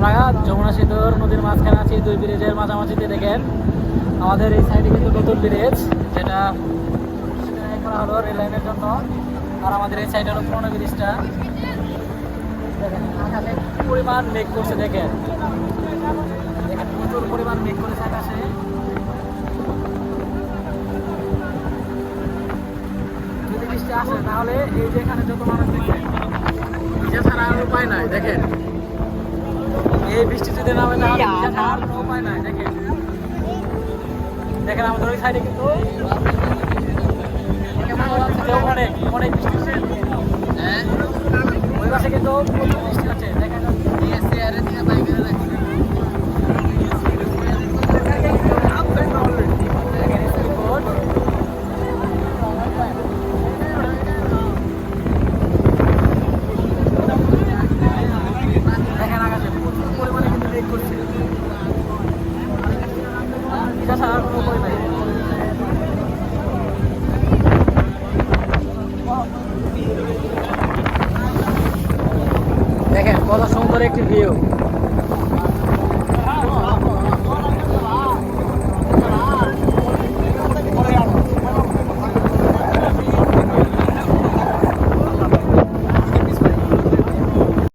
আমরা যমুনা সেতুর নদীর মাঝখানে আছি, দুই ব্রিজের মাঝামাঝিতে। দেখেন আমাদের এই সাইডে কিন্তু নতুন ব্রিজ, যেটা করা হলো রেল লাইনের জন্য। আর আমাদের এই সাইডে হলো পুরোনো ব্রিজটা। দেখেন আকাশে পরিমাণ মেঘ করছে, দেখেন দেখেন প্রচুর পরিমাণ মেঘ করেছে আকাশে। যদি বৃষ্টি আসে তাহলে এই যে এখানে যত মানুষ দেখেন, ভিজা ছাড়া আর উপায় নাই। দেখেন এই বৃষ্টি যদি নামে তাহলে ভিজা ছাড়া আর কোনো উপায় নাই। দেখেন দেখেন আমাদের ওই সাইডে কিন্তু অনেক অনেক বৃষ্টি হচ্ছে। ওই পাশে কিন্তু প্রচুর বৃষ্টি হচ্ছে। দেখেন দেখেন আকাশে প্রচুর পরিমাণে কিন্তু মেঘ করছে। ভিজা ছাড়া আর কোনো উপায় নাই। দেখেন কত সুন্দর একটি ভিউ।